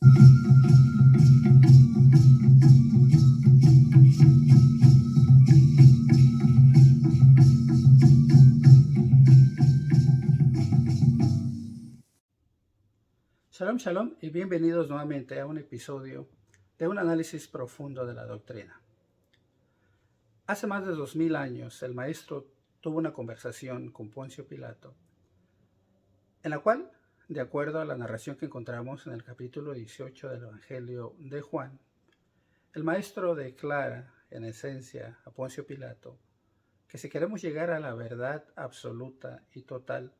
Shalom, shalom y bienvenidos nuevamente a un episodio de un análisis profundo de la doctrina. Hace más de 2000 años el maestro tuvo una conversación con Poncio Pilato, en la cual, de acuerdo a la narración que encontramos en el capítulo 18 del Evangelio de Juan, el maestro declara en esencia a Poncio Pilato que si queremos llegar a la verdad absoluta y total,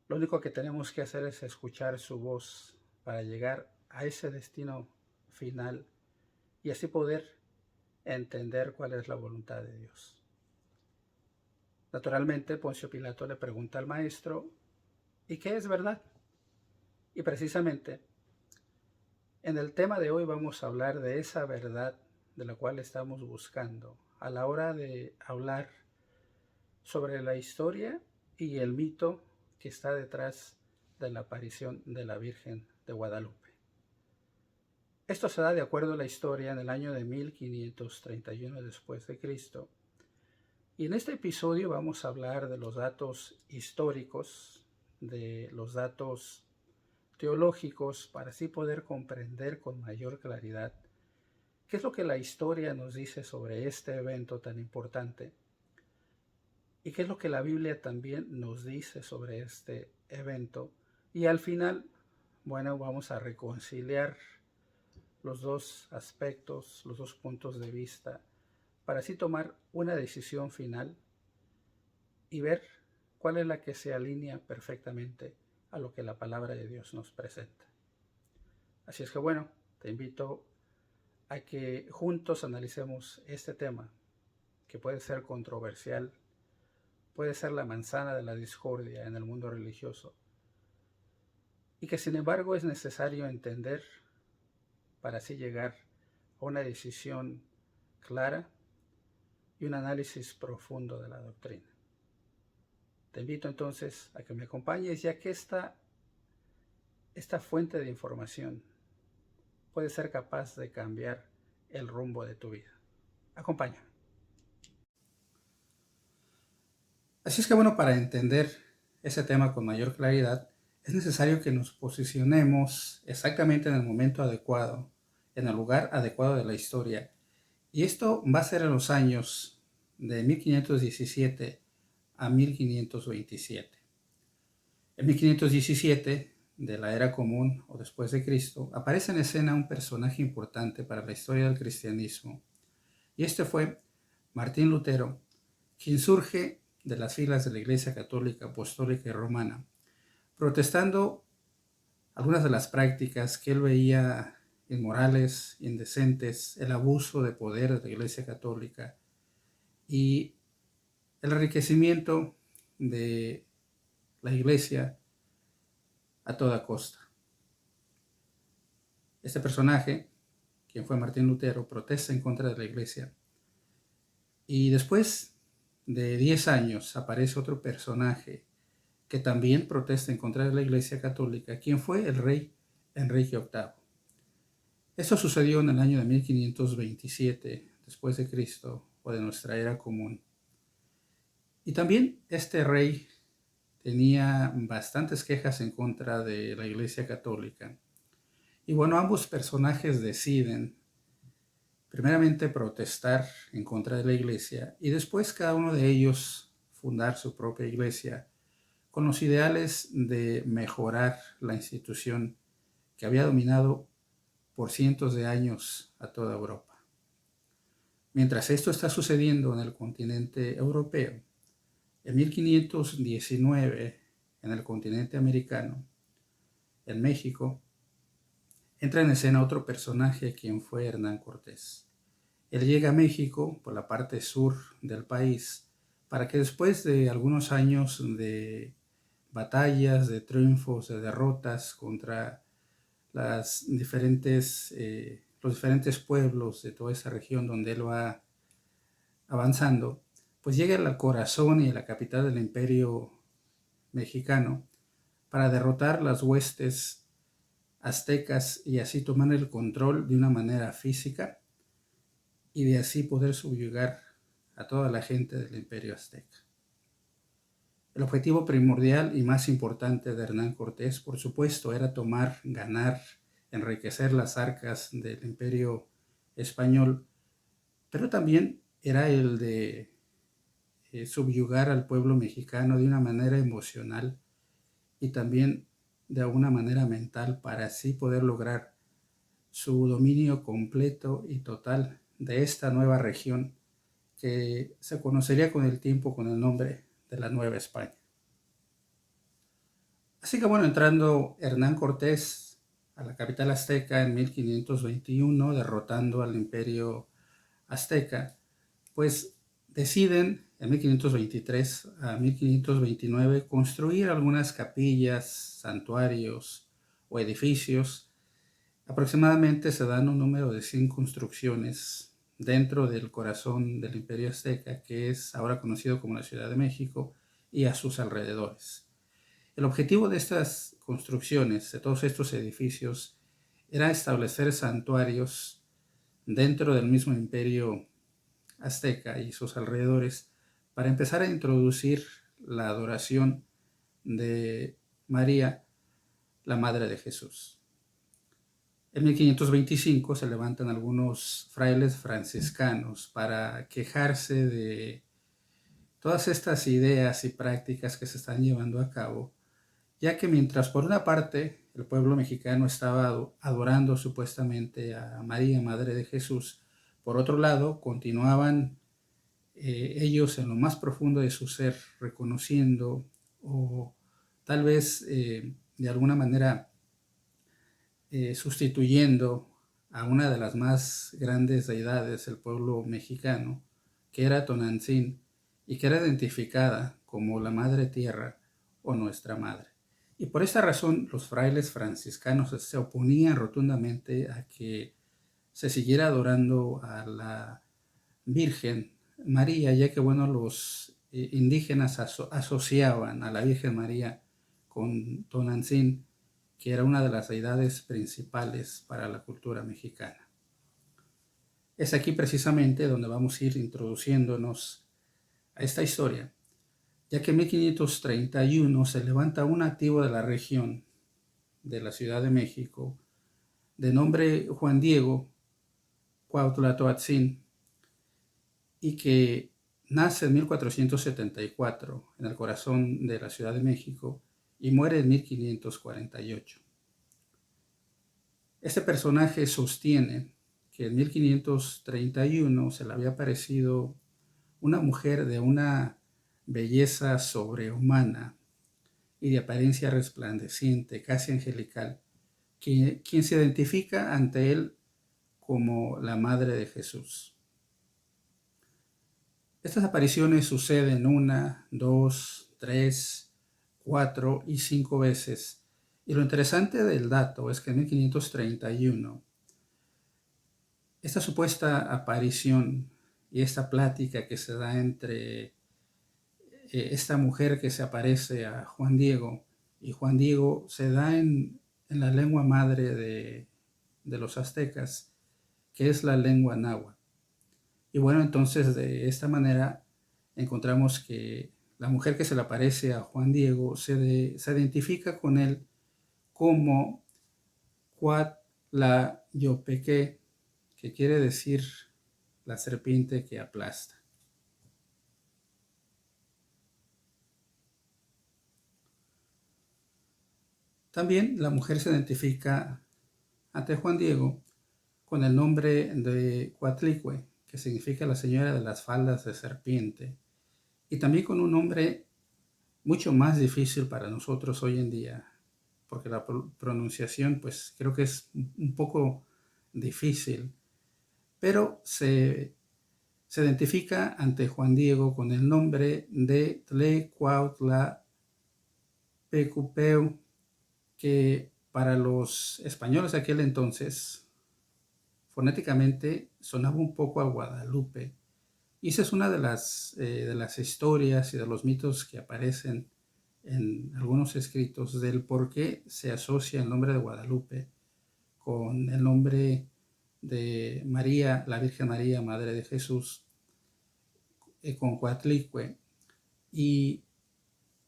lo único que tenemos que hacer es escuchar su voz para llegar a ese destino final y así poder entender cuál es la voluntad de Dios. Naturalmente, Poncio Pilato le pregunta al maestro, ¿y qué es verdad? Y precisamente, en el tema de hoy vamos a hablar de esa verdad de la cual estamos buscando a la hora de hablar sobre la historia y el mito que está detrás de la aparición de la Virgen de Guadalupe. Esto se da de acuerdo a la historia en el año de 1531 después de Cristo. Y en este episodio vamos a hablar de los datos históricos, de los datos teológicos, para así poder comprender con mayor claridad qué es lo que la historia nos dice sobre este evento tan importante y qué es lo que la Biblia también nos dice sobre este evento. Y al final, bueno, vamos a reconciliar los dos aspectos, los dos puntos de vista, para así tomar una decisión final y ver cuál es la que se alinea perfectamente a lo que la palabra de Dios nos presenta. Así es que bueno, te invito a que juntos analicemos este tema, que puede ser controversial, puede ser la manzana de la discordia en el mundo religioso, y que sin embargo es necesario entender para así llegar a una decisión clara y un análisis profundo de la doctrina. Te invito entonces a que me acompañes, ya que esta fuente de información puede ser capaz de cambiar el rumbo de tu vida. Acompáñame. Así es que bueno, para entender ese tema con mayor claridad, es necesario que nos posicionemos exactamente en el momento adecuado, en el lugar adecuado de la historia. Y esto va a ser en los años de 1517 a 1527. En 1517, de la era común o después de Cristo, aparece en escena un personaje importante para la historia del cristianismo. Y este fue Martín Lutero, quien surge de las filas de la Iglesia Católica, Apostólica y Romana, protestando algunas de las prácticas que él veía inmorales, indecentes, el abuso de poder de la Iglesia Católica y el enriquecimiento de la Iglesia a toda costa. Este personaje, quien fue Martín Lutero, protesta en contra de la Iglesia. Y después de 10 años aparece otro personaje que también protesta en contra de la Iglesia Católica, quien fue el rey Enrique VIII. Esto sucedió en el año de 1527 después de Cristo o de nuestra era común. Y también este rey tenía bastantes quejas en contra de la Iglesia Católica. Y bueno, ambos personajes deciden primeramente protestar en contra de la Iglesia y después cada uno de ellos fundar su propia iglesia con los ideales de mejorar la institución que había dominado por cientos de años a toda Europa. Mientras esto está sucediendo en el continente europeo, en 1519, en el continente americano, en México, entra en escena otro personaje, quien fue Hernán Cortés. Él llega a México por la parte sur del país para que después de algunos años de batallas, de triunfos, de derrotas contra los diferentes pueblos de toda esa región donde él va avanzando, pues llega al corazón y a la capital del imperio mexicano para derrotar las huestes aztecas y así tomar el control de una manera física y de así poder subyugar a toda la gente del imperio azteca. El objetivo primordial y más importante de Hernán Cortés, por supuesto, era tomar, ganar, enriquecer las arcas del imperio español, pero también era el de subyugar al pueblo mexicano de una manera emocional y también de alguna manera mental para así poder lograr su dominio completo y total de esta nueva región que se conocería con el tiempo con el nombre de la Nueva España. Así que bueno, entrando Hernán Cortés a la capital azteca en 1521, derrotando al imperio azteca, pues deciden en 1523 a 1529 construir algunas capillas, santuarios o edificios. Aproximadamente se dan un número de 100 construcciones dentro del corazón del imperio azteca, que es ahora conocido como la Ciudad de México, y a sus alrededores. El objetivo de estas construcciones, de todos estos edificios, era establecer santuarios dentro del mismo imperio azteca y sus alrededores para empezar a introducir la adoración de María, la Madre de Jesús. En 1525 se levantan algunos frailes franciscanos para quejarse de todas estas ideas y prácticas que se están llevando a cabo, ya que mientras por una parte el pueblo mexicano estaba adorando supuestamente a María, Madre de Jesús, por otro lado continuaban ellos en lo más profundo de su ser reconociendo o tal vez de alguna manera sustituyendo a una de las más grandes deidades del pueblo mexicano, que era Tonantzin, y que era identificada como la Madre Tierra o Nuestra Madre. Y por esta razón los frailes franciscanos se oponían rotundamente a que se siguiera adorando a la Virgen María, ya que bueno, los indígenas asociaban a la Virgen María con Tonantzin, que era una de las deidades principales para la cultura mexicana. Es aquí precisamente donde vamos a ir introduciéndonos a esta historia, ya que en 1531 se levanta un nativo de la región de la Ciudad de México, de nombre Juan Diego Cuauhtlatoatzin, y que nace en 1474 en el corazón de la Ciudad de México y muere en 1548. Este personaje sostiene que en 1531 se le había aparecido una mujer de una belleza sobrehumana y de apariencia resplandeciente, casi angelical, quien se identifica ante él como la Madre de Jesús. Estas apariciones suceden 1, 2, 3, 4 y 5 veces. Y lo interesante del dato es que en 1531, esta supuesta aparición y esta plática que se da entre esta mujer que se aparece a Juan Diego y Juan Diego se da en la lengua madre de los aztecas, que es la lengua náhuatl. Y bueno, entonces de esta manera encontramos que la mujer que se le aparece a Juan Diego se identifica con él como Cuatlayopeque, que quiere decir la serpiente que aplasta. También la mujer se identifica ante Juan Diego con el nombre de Cuatlicue, que significa la señora de las faldas de serpiente, y también con un nombre mucho más difícil para nosotros hoy en día, porque la pronunciación pues creo que es un poco difícil, pero se identifica ante Juan Diego con el nombre de Tlecuautla-Pecupeu, que para los españoles de aquel entonces fonéticamente sonaba un poco a Guadalupe. Y esa es una de las historias y de los mitos que aparecen en algunos escritos del por qué se asocia el nombre de Guadalupe con el nombre de María, la Virgen María, Madre de Jesús, con Coatlicue. Y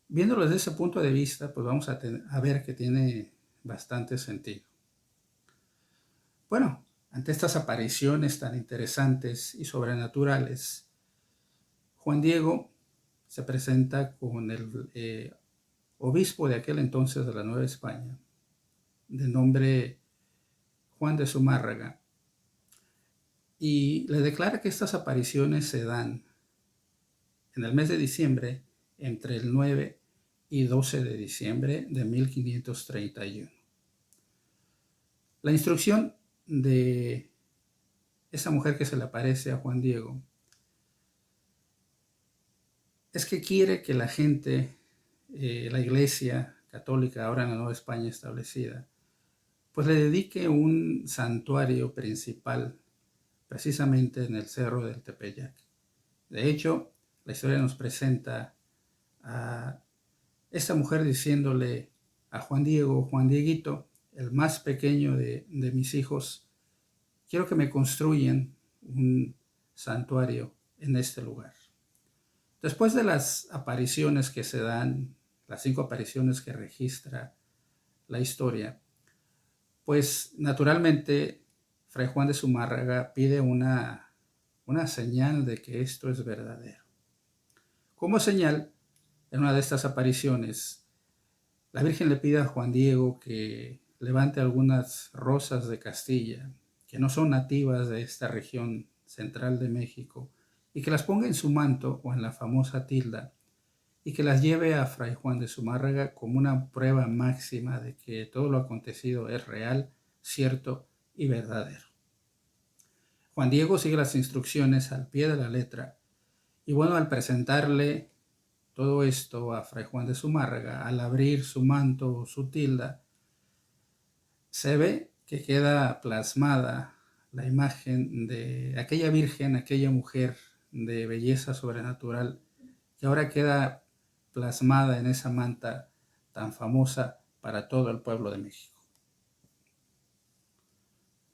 viéndolo desde ese punto de vista, pues vamos a ver que tiene bastante sentido. Bueno, ante estas apariciones tan interesantes y sobrenaturales, Juan Diego se presenta con el obispo de aquel entonces de la Nueva España, de nombre Juan de Zumárraga, y le declara que estas apariciones se dan en el mes de diciembre, entre el 9 y 12 de diciembre de 1531. La instrucción de esa mujer que se le aparece a Juan Diego es que quiere que la gente, la Iglesia católica, ahora en la Nueva España establecida, pues le dedique un santuario principal precisamente en el cerro del Tepeyac. De hecho, la historia nos presenta a esta mujer diciéndole a Juan Diego, Juan Dieguito, el más pequeño de mis hijos, quiero que me construyan un santuario en este lugar. Después de las apariciones que se dan, las 5 apariciones que registra la historia, pues naturalmente Fray Juan de Zumárraga pide una señal de que esto es verdadero. Como señal, en una de estas apariciones, la Virgen le pide a Juan Diego que levante algunas rosas de Castilla, que no son nativas de esta región central de México, y que las ponga en su manto o en la famosa tilda, y que las lleve a Fray Juan de Zumárraga como una prueba máxima de que todo lo acontecido es real, cierto y verdadero. Juan Diego sigue las instrucciones al pie de la letra, y bueno, al presentarle todo esto a Fray Juan de Zumárraga, al abrir su manto o su tilda, se ve que queda plasmada la imagen de aquella virgen, aquella mujer de belleza sobrenatural, que ahora queda plasmada en esa manta tan famosa para todo el pueblo de México.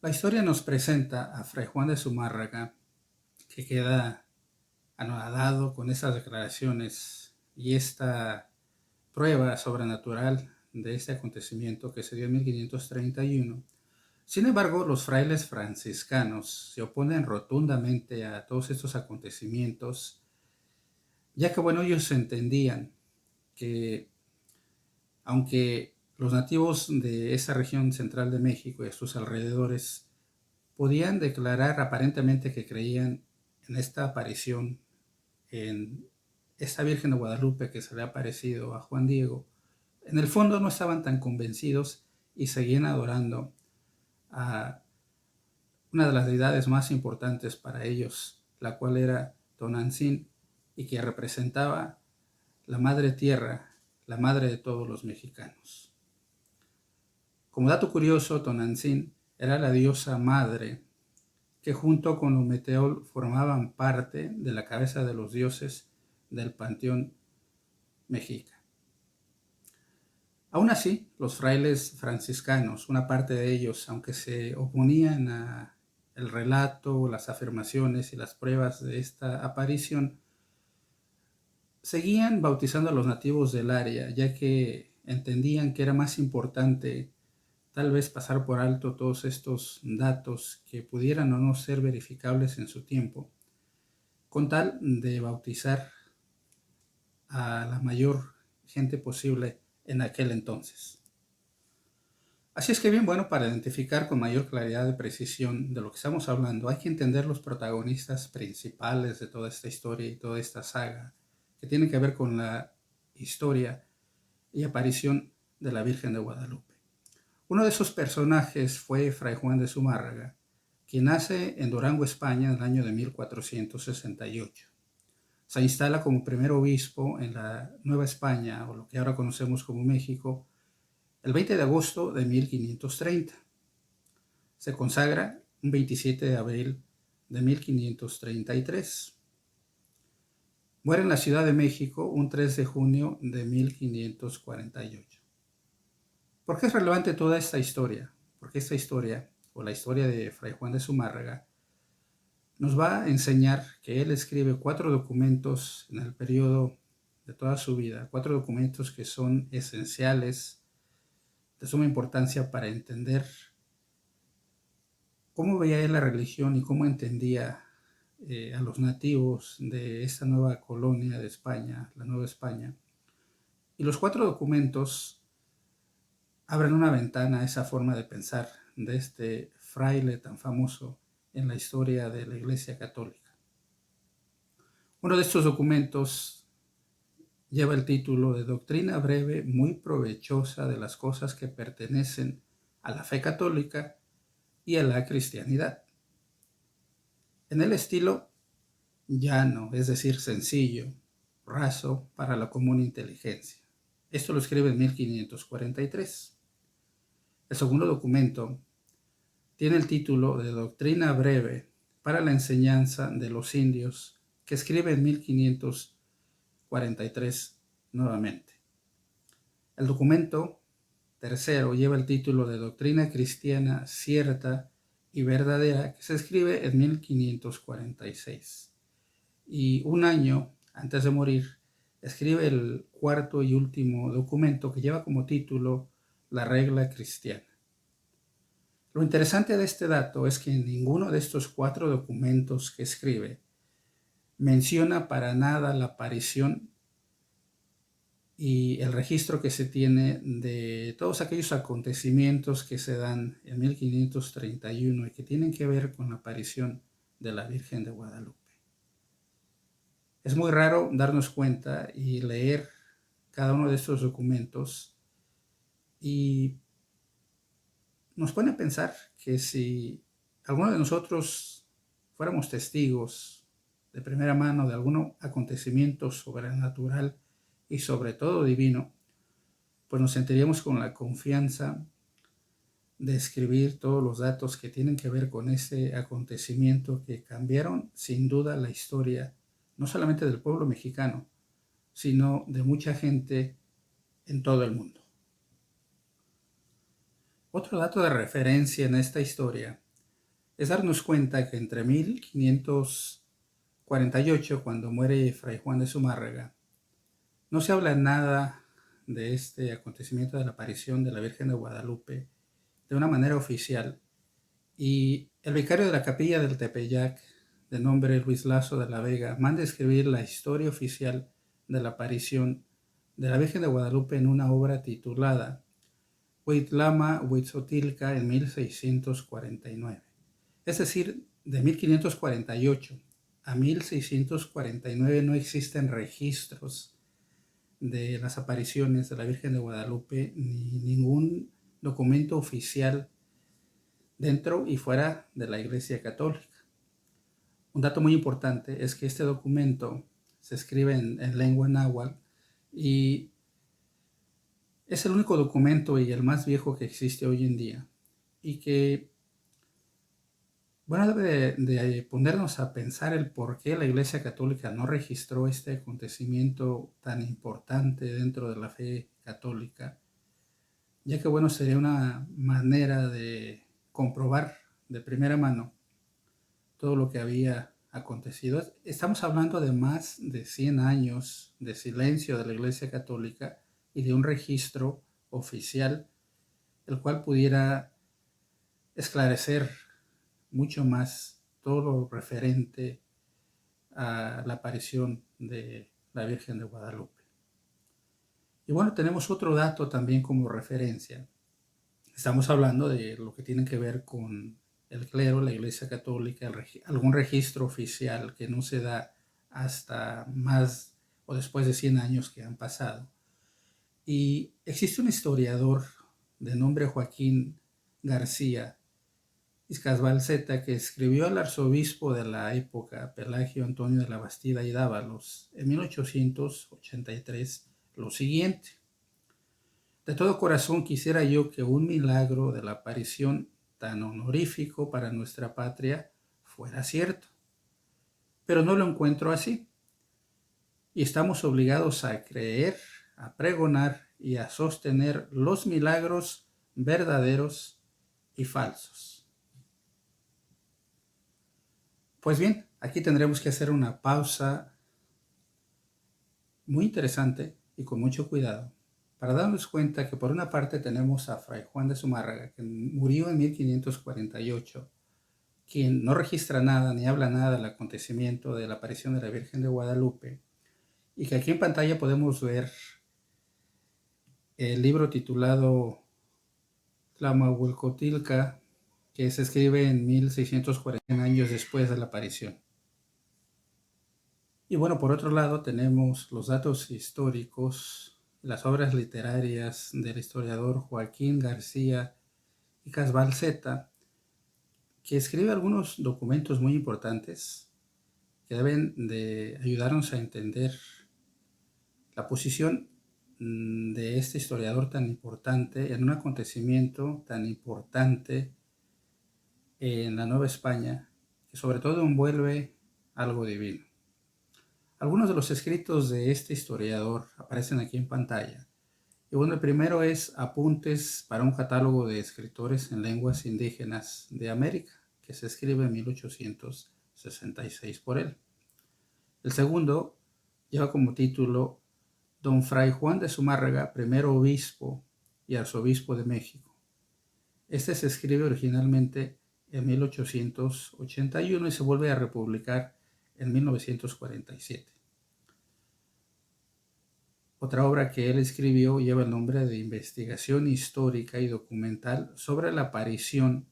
La historia nos presenta a Fray Juan de Zumárraga, que queda anonadado con esas declaraciones y esta prueba sobrenatural de este acontecimiento que se dio en 1531. Sin embargo, los frailes franciscanos se oponen rotundamente a todos estos acontecimientos, ya que, bueno, ellos entendían que, aunque los nativos de esa región central de México y a sus alrededores podían declarar aparentemente que creían en esta aparición, en esta Virgen de Guadalupe que se le ha aparecido a Juan Diego, en el fondo no estaban tan convencidos y seguían adorando a una de las deidades más importantes para ellos, la cual era Tonantzin, y que representaba la Madre Tierra, la madre de todos los mexicanos. Como dato curioso, Tonantzin era la diosa madre que junto con Ometeotl formaban parte de la cabeza de los dioses del panteón mexica. Aún así, los frailes franciscanos, una parte de ellos, aunque se oponían a el relato, las afirmaciones y las pruebas de esta aparición, seguían bautizando a los nativos del área, ya que entendían que era más importante tal vez pasar por alto todos estos datos que pudieran o no ser verificables en su tiempo, con tal de bautizar a la mayor gente posible en aquel entonces. Así es que bien, bueno, para identificar con mayor claridad y precisión de lo que estamos hablando, hay que entender los protagonistas principales de toda esta historia y toda esta saga, que tiene que ver con la historia y aparición de la Virgen de Guadalupe. Uno de esos personajes fue Fray Juan de Zumárraga, quien nace en Durango, España, en el año de 1468. Se instala como primer obispo en la Nueva España, o lo que ahora conocemos como México, el 20 de agosto de 1530. Se consagra un 27 de abril de 1533. Muere en la Ciudad de México un 3 de junio de 1548. ¿Por qué es relevante toda esta historia? Porque esta historia, o la historia de Fray Juan de Zumárraga, nos va a enseñar que él escribe 4 documentos en el periodo de toda su vida, 4 documentos que son esenciales, de suma importancia para entender cómo veía él la religión y cómo entendía a los nativos de esta nueva colonia de España, la Nueva España. Y los 4 documentos abren una ventana a esa forma de pensar de este fraile tan famoso en la historia de la Iglesia Católica. Uno de estos documentos lleva el título de Doctrina breve muy provechosa de las cosas que pertenecen a la fe católica y a la cristianidad. En el estilo llano, es decir, sencillo, raso para la común inteligencia. Esto lo escribe en 1543. El segundo documento tiene el título de Doctrina breve para la enseñanza de los indios, que escribe en 1543 nuevamente. El documento tercero lleva el título de Doctrina cristiana cierta y verdadera, que se escribe en 1546. Y un año antes de morir, escribe el cuarto y último documento que lleva como título La regla cristiana. Lo interesante de este dato es que ninguno de estos 4 documentos que escribe menciona para nada la aparición y el registro que se tiene de todos aquellos acontecimientos que se dan en 1531 y que tienen que ver con la aparición de la Virgen de Guadalupe. Es muy raro darnos cuenta y leer cada uno de estos documentos y nos pone a pensar que si alguno de nosotros fuéramos testigos de primera mano de algún acontecimiento sobrenatural y sobre todo divino, pues nos sentiríamos con la confianza de escribir todos los datos que tienen que ver con ese acontecimiento que cambiaron sin duda la historia, no solamente del pueblo mexicano, sino de mucha gente en todo el mundo. Otro dato de referencia en esta historia es darnos cuenta que entre 1548, cuando muere Fray Juan de Zumárraga, no se habla nada de este acontecimiento de la aparición de la Virgen de Guadalupe de una manera oficial, y el vicario de la capilla del Tepeyac, de nombre Luis Lazo de la Vega, manda escribir la historia oficial de la aparición de la Virgen de Guadalupe en una obra titulada Huitlama Huitzotilca en 1649. Es decir, de 1548 a 1649 no existen registros de las apariciones de la Virgen de Guadalupe ni ningún documento oficial dentro y fuera de la Iglesia Católica. Un dato muy importante es que este documento se escribe en lengua náhuatl y es el único documento y el más viejo que existe hoy en día, y que, bueno, debe de ponernos a pensar el por qué la Iglesia Católica no registró este acontecimiento tan importante dentro de la fe católica, ya que, bueno, sería una manera de comprobar de primera mano todo lo que había acontecido. Estamos hablando de más de 100 años de silencio de la Iglesia Católica y de un registro oficial, el cual pudiera esclarecer mucho más todo lo referente a la aparición de la Virgen de Guadalupe. Y bueno, tenemos otro dato también como referencia. Estamos hablando de lo que tiene que ver con el clero, la Iglesia Católica, algún registro oficial que no se da hasta más o después de 100 años que han pasado. Y existe un historiador de nombre Joaquín García Iscasbalceta que escribió al arzobispo de la época, Pelagio Antonio de la Bastida y Dávalos, en 1883, lo siguiente: de todo corazón quisiera yo que un milagro de la aparición tan honorífico para nuestra patria fuera cierto, pero no lo encuentro así. y estamos obligados a creer, a pregonar y a sostener los milagros verdaderos y falsos. Pues bien, aquí tendremos que hacer una pausa muy interesante y con mucho cuidado para darnos cuenta que por una parte tenemos a Fray Juan de Zumárraga, que murió en 1548, quien no registra nada ni habla nada del acontecimiento de la aparición de la Virgen de Guadalupe, y que aquí en pantalla podemos ver el libro titulado Tlahuelcotilca, que se escribe en 1640 años después de la aparición. Y bueno, por otro lado tenemos los datos históricos, las obras literarias del historiador Joaquín García y Casbalceta, que escribe algunos documentos muy importantes que deben de ayudarnos a entender la posición de este historiador tan importante en un acontecimiento tan importante en la Nueva España, que sobre todo envuelve algo divino. Algunos de los escritos de este historiador aparecen aquí en pantalla. Y bueno, el primero es Apuntes para un catálogo de escritores en lenguas indígenas de América, que se escribe en 1866 por él. El segundo lleva como título Don Fray Juan de Zumárraga, primero obispo y arzobispo de México. Este se escribe originalmente en 1881 y se vuelve a republicar en 1947. Otra obra que él escribió lleva el nombre de Investigación histórica y documental sobre la aparición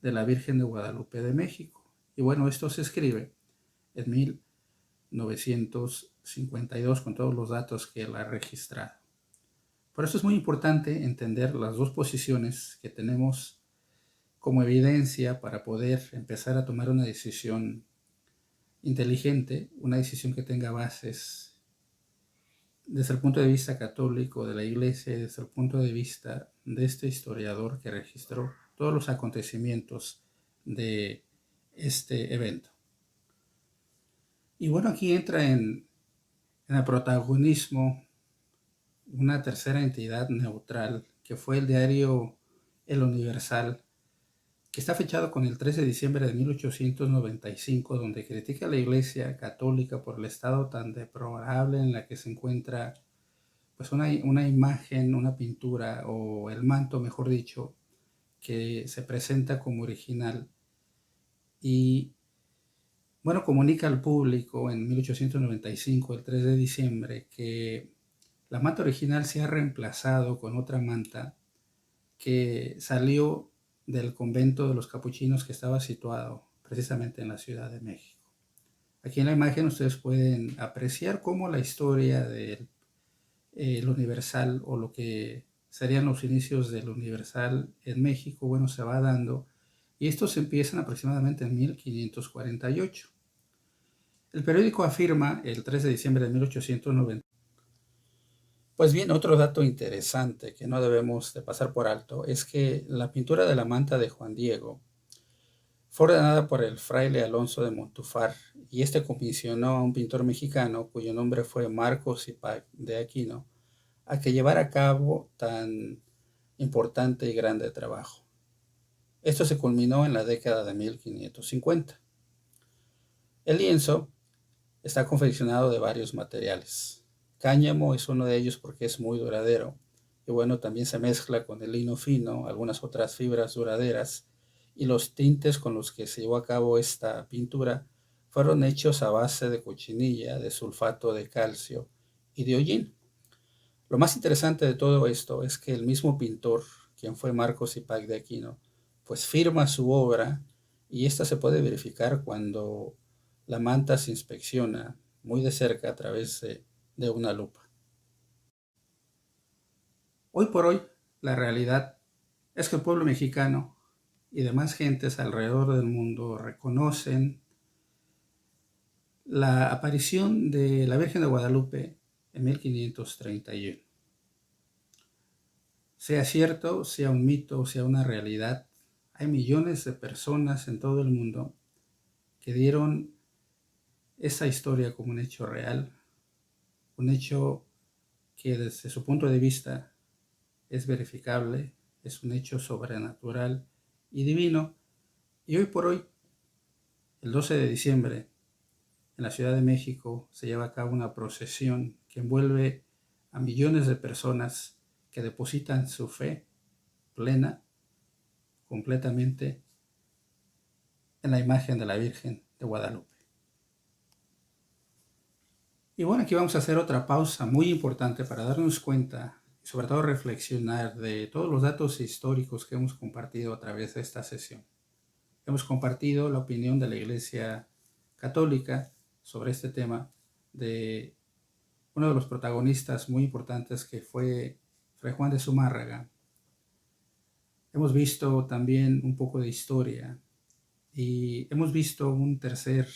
de la Virgen de Guadalupe de México. Y bueno, esto se escribe en 1952 con todos los datos que él ha registrado. Por eso es muy importante entender las dos posiciones que tenemos como evidencia para poder empezar a tomar una decisión inteligente, una decisión que tenga bases desde el punto de vista católico de la Iglesia y desde el punto de vista de este historiador que registró todos los acontecimientos de este evento. Y bueno, aquí entra en el protagonismo una tercera entidad neutral, que fue el diario El Universal, que está fechado con el 13 de diciembre de 1895, donde critica a la Iglesia católica por el estado tan deplorable en la que se encuentra pues una imagen, una pintura o el manto, mejor dicho, que se presenta como original y bueno, comunica al público en 1895, el 3 de diciembre, que la manta original se ha reemplazado con otra manta que salió del convento de los capuchinos que estaba situado precisamente en la Ciudad de México. Aquí en la imagen ustedes pueden apreciar cómo la historia del Universal o lo que serían los inicios del Universal en México, bueno, se va dando y estos empiezan aproximadamente en 1548. El periódico afirma el 3 de diciembre de 1890. Pues bien, otro dato interesante que no debemos de pasar por alto es que la pintura de la manta de Juan Diego fue ordenada por el fraile Alonso de Montúfar y este comisionó a un pintor mexicano cuyo nombre fue Marcos Zipac de Aquino a que llevara a cabo tan importante y grande trabajo. Esto se culminó en la década de 1550. El lienzo está confeccionado de varios materiales. Cáñamo es uno de ellos porque es muy duradero. Y bueno, también se mezcla con el lino fino, algunas otras fibras duraderas, y los tintes con los que se llevó a cabo esta pintura fueron hechos a base de cochinilla, de sulfato de calcio y de hollín. Lo más interesante de todo esto es que el mismo pintor, quien fue Marcos Zipac de Aquino, pues firma su obra y esta se puede verificar cuando la manta se inspecciona muy de cerca a través de una lupa. Hoy por hoy, la realidad es que el pueblo mexicano y demás gentes alrededor del mundo reconocen la aparición de la Virgen de Guadalupe en 1531. Sea cierto, sea un mito, sea una realidad, hay millones de personas en todo el mundo que dieron esa historia como un hecho real un hecho que desde su punto de vista es verificable, es un hecho sobrenatural y divino. Y hoy por hoy, el 12 de diciembre, en la Ciudad de México, se lleva a cabo una procesión que envuelve a millones de personas que depositan su fe plena, completamente, en la imagen de la Virgen de Guadalupe. Y bueno, aquí vamos a hacer otra pausa muy importante para darnos cuenta y sobre todo reflexionar de todos los datos históricos que hemos compartido a través de esta sesión. Hemos compartido la opinión de la Iglesia Católica sobre este tema de uno de los protagonistas muy importantes que fue Fray Juan de Zumárraga. Hemos visto también un poco de historia y hemos visto un tercer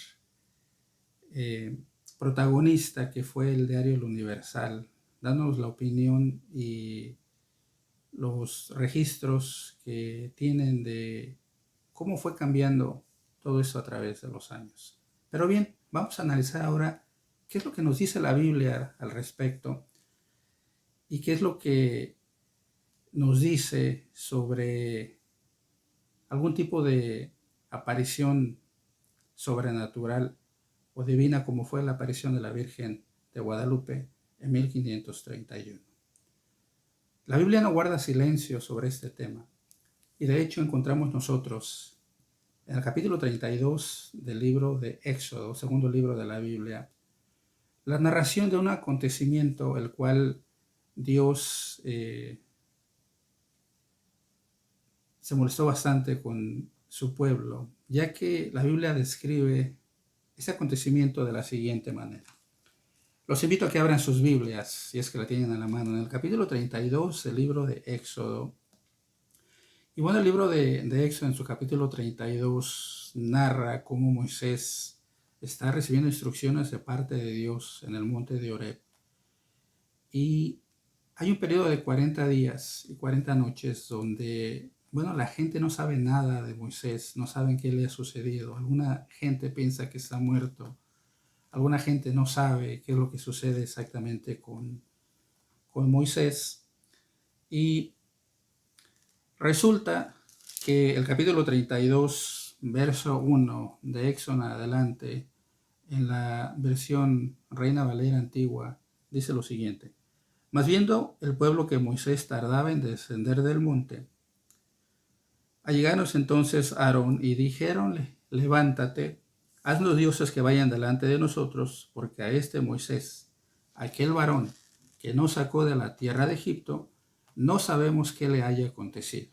protagonista que fue el diario El Universal, dándonos la opinión y los registros que tienen de cómo fue cambiando todo eso a través de los años. Pero bien, vamos a analizar ahora qué es lo que nos dice la Biblia al respecto y qué es lo que nos dice sobre algún tipo de aparición sobrenatural o divina como fue la aparición de la Virgen de Guadalupe en 1531. La Biblia no guarda silencio sobre este tema y de hecho encontramos nosotros en el capítulo 32 del libro de Éxodo, segundo libro de la Biblia, la narración de un acontecimiento el cual Dios se molestó bastante con su pueblo, ya que la Biblia describe ese acontecimiento de la siguiente manera. Los invito a que abran sus Biblias, si es que la tienen a la mano, en el capítulo 32 del libro de Éxodo. Y bueno, el libro de Éxodo en su capítulo 32 narra cómo Moisés está recibiendo instrucciones de parte de Dios en el monte de Horeb. Y hay un periodo de 40 días y 40 noches donde, bueno, la gente no sabe nada de Moisés, no saben qué le ha sucedido. Alguna gente piensa que está muerto. Alguna gente no sabe qué es lo que sucede exactamente con Moisés. Y resulta que el capítulo 32, verso 1 de Éxodo en adelante, en la versión Reina Valera antigua, dice lo siguiente. Mas viendo el pueblo que Moisés tardaba en descender del monte, allegaron entonces a Aarón y dijéronle, levántate, haznos dioses que vayan delante de nosotros, porque a este Moisés, aquel varón que nos sacó de la tierra de Egipto, no sabemos qué le haya acontecido.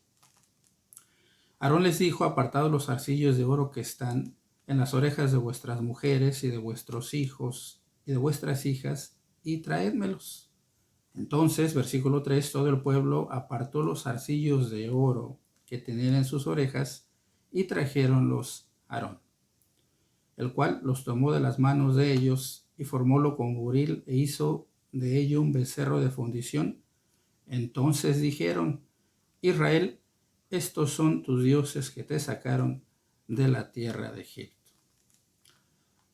Aarón les dijo, apartad los zarcillos de oro que están en las orejas de vuestras mujeres y de vuestros hijos y de vuestras hijas, y traédmelos. Entonces, versículo 3, todo el pueblo apartó los zarcillos de oro que tenían en sus orejas y trajeronlos a Aarón, el cual los tomó de las manos de ellos y formólo con buril e hizo de ello un becerro de fundición. Entonces dijeron, Israel, estos son tus dioses que te sacaron de la tierra de Egipto.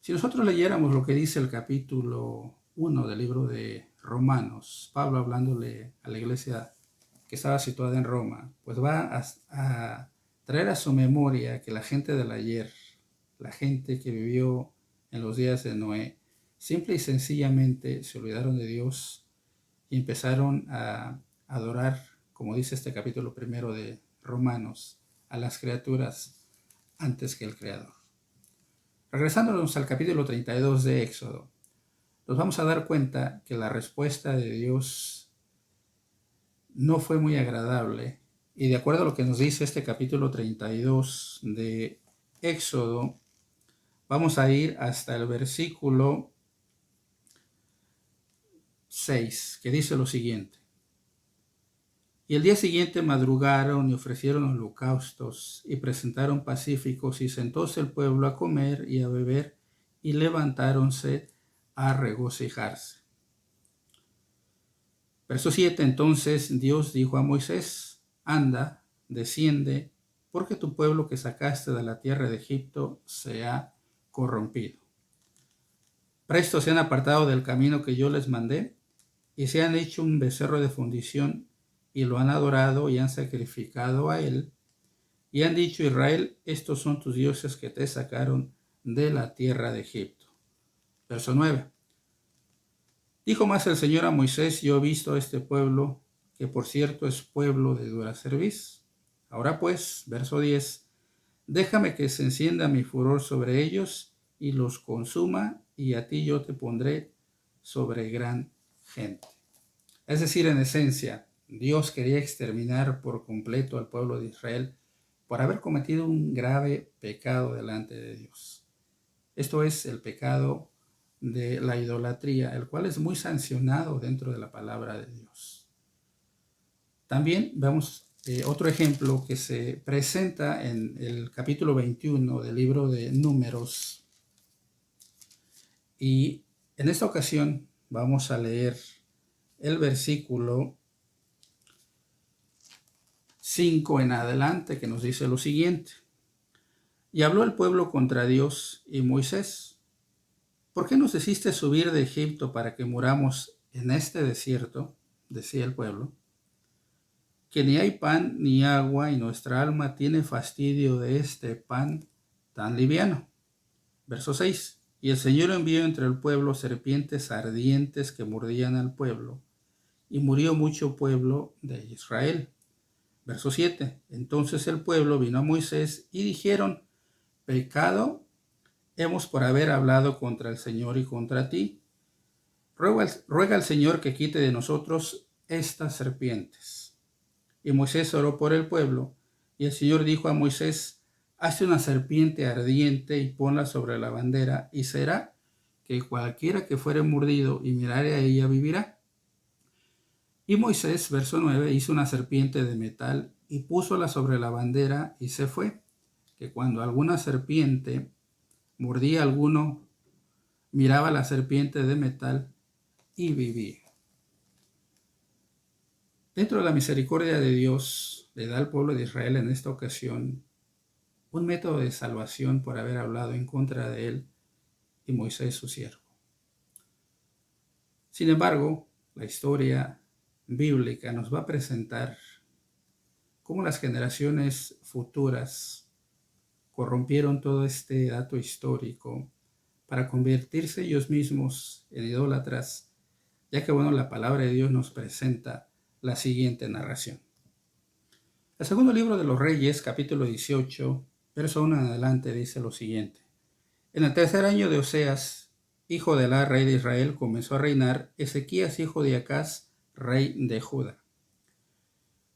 Si nosotros leyéramos lo que dice el capítulo 1 del libro de Romanos, Pablo hablándole a la iglesia que estaba situada en Roma, pues va a traer a su memoria que la gente del ayer, la gente que vivió en los días de Noé, simple y sencillamente se olvidaron de Dios y empezaron a adorar, como dice este capítulo primero de Romanos, a las criaturas antes que el Creador. Regresándonos al capítulo 32 de Éxodo, nos vamos a dar cuenta que la respuesta de Dios no fue muy agradable y de acuerdo a lo que nos dice este capítulo 32 de Éxodo, vamos a ir hasta el versículo 6, que dice lo siguiente. Y el día siguiente madrugaron y ofrecieron holocaustos y presentaron pacíficos y sentóse el pueblo a comer y a beber y levantáronse a regocijarse. Verso 7. Entonces Dios dijo a Moisés, anda, desciende, porque tu pueblo que sacaste de la tierra de Egipto se ha corrompido. Presto se han apartado del camino que yo les mandé y se han hecho un becerro de fundición y lo han adorado y han sacrificado a él. Y han dicho: Israel, estos son tus dioses que te sacaron de la tierra de Egipto. Verso 9. Dijo más el Señor a Moisés: yo he visto a este pueblo, que por cierto es pueblo de dura cerviz. Ahora pues, verso 10, déjame que se encienda mi furor sobre ellos y los consuma, y a ti yo te pondré sobre gran gente. Es decir, en esencia, Dios quería exterminar por completo al pueblo de Israel por haber cometido un grave pecado delante de Dios. Esto es el pecado de la idolatría, el cual es muy sancionado dentro de la palabra de Dios. También vemos otro ejemplo que se presenta en el capítulo 21 del libro de Números. Y en esta ocasión vamos a leer el versículo 5 en adelante, que nos dice lo siguiente. Y habló el pueblo contra Dios y Moisés: ¿por qué nos hiciste subir de Egipto para que muramos en este desierto? Decía el pueblo, que ni hay pan ni agua, y nuestra alma tiene fastidio de este pan tan liviano. Verso 6. Y el Señor envió entre el pueblo serpientes ardientes que mordían al pueblo, y murió mucho pueblo de Israel. Verso 7. Entonces el pueblo vino a Moisés y dijeron: pecado hemos por haber hablado contra el Señor y contra ti. Ruega al Señor que quite de nosotros estas serpientes. Y Moisés oró por el pueblo, y el Señor dijo a Moisés: hazte una serpiente ardiente y ponla sobre la bandera, y será que cualquiera que fuere mordido y mirare a ella vivirá. Y Moisés, verso 9, hizo una serpiente de metal y púsola sobre la bandera, y se fue, que cuando alguna serpiente mordía a alguno, miraba la serpiente de metal y vivía. Dentro de la misericordia de Dios, le da al pueblo de Israel en esta ocasión un método de salvación por haber hablado en contra de él y Moisés su siervo. Sin embargo, la historia bíblica nos va a presentar cómo las generaciones futuras corrompieron todo este dato histórico para convertirse ellos mismos en idólatras, ya que la palabra de Dios nos presenta la siguiente narración. El segundo libro de los Reyes, capítulo 18, verso 1 en adelante, dice lo siguiente. En el tercer año de Oseas, hijo de Elá, rey de Israel, comenzó a reinar Ezequías, hijo de Acaz, rey de Judá.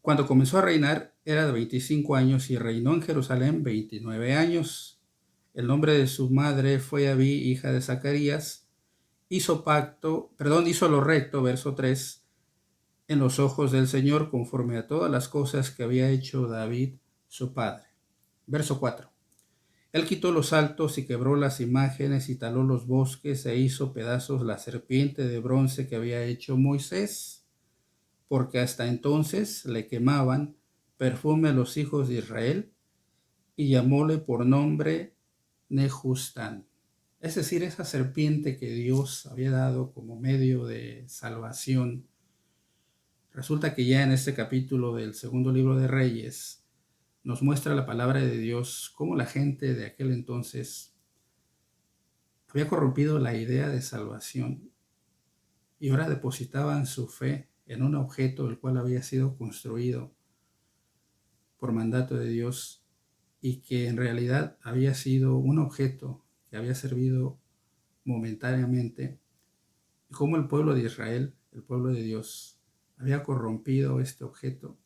Cuando comenzó a reinar, era de 25 años y reinó en Jerusalén 29 años. El nombre de su madre fue Abí, hija de Zacarías. Hizo lo recto, verso 3, en los ojos del Señor, conforme a todas las cosas que había hecho David, su padre. Verso 4. Él quitó los altos y quebró las imágenes y taló los bosques e hizo pedazos la serpiente de bronce que había hecho Moisés, porque hasta entonces le quemaban perfume a los hijos de Israel, y llamóle por nombre Nehustán. Es decir, esa serpiente que Dios había dado como medio de salvación. Resulta que ya en este capítulo del segundo libro de Reyes nos muestra la palabra de Dios cómo la gente de aquel entonces había corrompido la idea de salvación y ahora depositaban su fe en un objeto el cual había sido construido por mandato de Dios y que en realidad había sido un objeto que había servido momentáneamente, y cómo el pueblo de Israel, el pueblo de Dios, había corrompido este objeto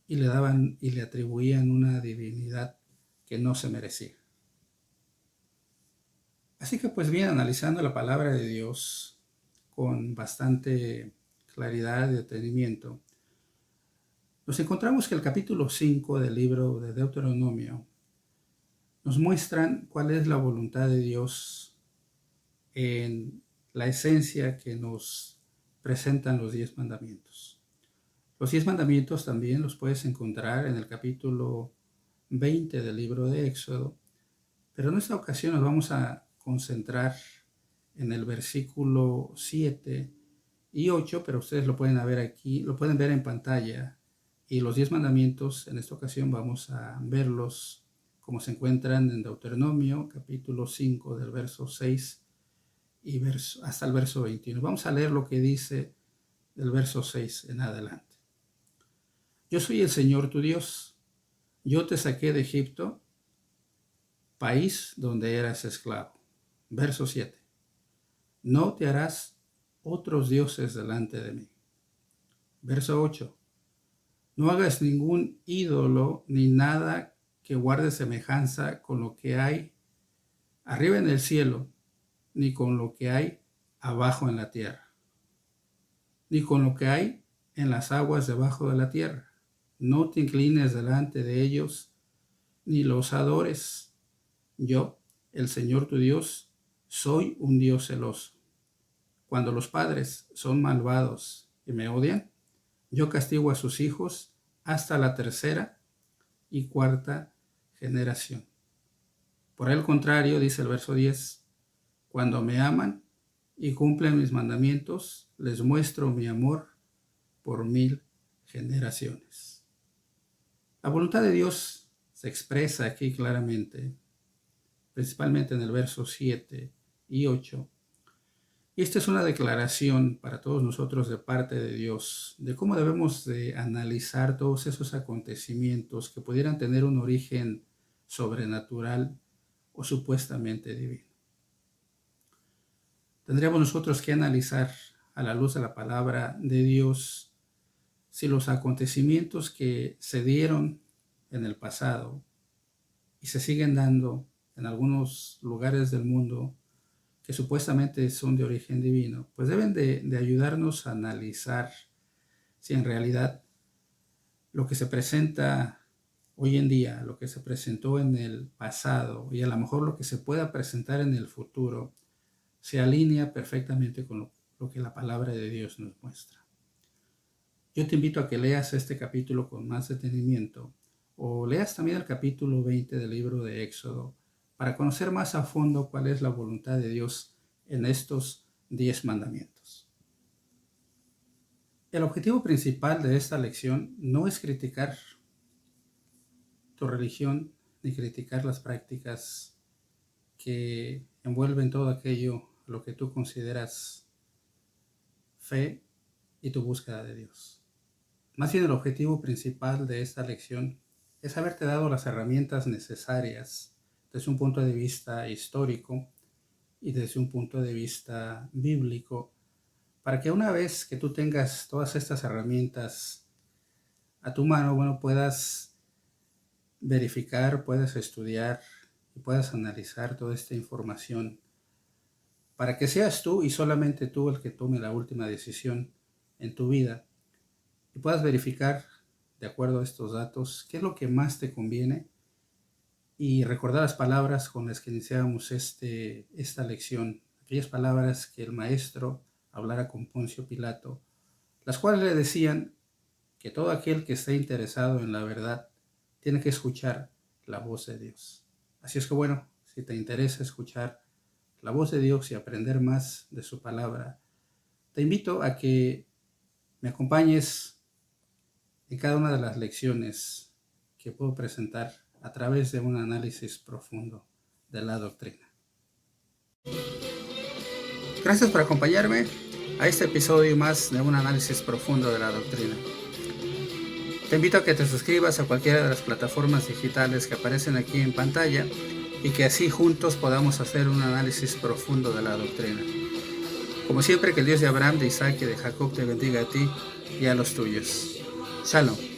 y le atribuían una divinidad que no se merecía. Así que pues bien, analizando la palabra de Dios con bastante claridad y detenimiento, nos encontramos que el capítulo 5 del libro de Deuteronomio nos muestran cuál es la voluntad de Dios en la esencia que nos presentan los 10 mandamientos. Los 10 mandamientos también los puedes encontrar en el capítulo 20 del libro de Éxodo, pero en esta ocasión nos vamos a concentrar en el versículo 7 y 8, pero ustedes lo pueden ver aquí, lo pueden ver en pantalla. Y los 10 mandamientos, en esta ocasión vamos a verlos como se encuentran en Deuteronomio, capítulo 5, del verso 6 y hasta el verso 21. Vamos a leer lo que dice del verso 6 en adelante. Yo soy el Señor tu Dios. Yo te saqué de Egipto, país donde eras esclavo. Verso 7. No te harás otros dioses delante de mí. Verso 8. No hagas ningún ídolo ni nada que guarde semejanza con lo que hay arriba en el cielo, ni con lo que hay abajo en la tierra, ni con lo que hay en las aguas debajo de la tierra. No te inclines delante de ellos, ni los adores. Yo, el Señor tu Dios, soy un Dios celoso. Cuando los padres son malvados y me odian, yo castigo a sus hijos hasta la 3ª y 4ª generación. Por el contrario, dice el verso 10, cuando me aman y cumplen mis mandamientos, les muestro mi amor por 1000 generaciones. La voluntad de Dios se expresa aquí claramente, principalmente en el verso 7 y 8. Y esta es una declaración para todos nosotros de parte de Dios, de cómo debemos de analizar todos esos acontecimientos que pudieran tener un origen sobrenatural o supuestamente divino. Tendríamos nosotros que analizar a la luz de la palabra de Dios si los acontecimientos que se dieron en el pasado y se siguen dando en algunos lugares del mundo que supuestamente son de origen divino, pues deben de ayudarnos a analizar si en realidad lo que se presenta hoy en día, lo que se presentó en el pasado y a lo mejor lo que se pueda presentar en el futuro, se alinea perfectamente con lo que la palabra de Dios nos muestra. Yo te invito a que leas este capítulo con más detenimiento o leas también el capítulo 20 del libro de Éxodo para conocer más a fondo cuál es la voluntad de Dios en estos 10 mandamientos. El objetivo principal de esta lección no es criticar tu religión ni criticar las prácticas que envuelven todo aquello a lo que tú consideras fe y tu búsqueda de Dios. Más bien el objetivo principal de esta lección es haberte dado las herramientas necesarias desde un punto de vista histórico y desde un punto de vista bíblico, para que una vez que tú tengas todas estas herramientas a tu mano, puedas verificar, puedas estudiar y puedas analizar toda esta información, para que seas tú y solamente tú el que tome la última decisión en tu vida y puedas verificar, de acuerdo a estos datos, qué es lo que más te conviene y recordar las palabras con las que iniciábamos esta lección, aquellas palabras que el maestro hablara con Poncio Pilato, las cuales le decían que todo aquel que esté interesado en la verdad tiene que escuchar la voz de Dios. Así es que si te interesa escuchar la voz de Dios y aprender más de su palabra, te invito a que me acompañes en cada una de las lecciones que puedo presentar a través de un análisis profundo de la doctrina. Gracias por acompañarme a este episodio más de un análisis profundo de la doctrina. Te invito a que te suscribas a cualquiera de las plataformas digitales que aparecen aquí en pantalla y que así juntos podamos hacer un análisis profundo de la doctrina. Como siempre, que el Dios de Abraham, de Isaac y de Jacob te bendiga a ti y a los tuyos. Shalom.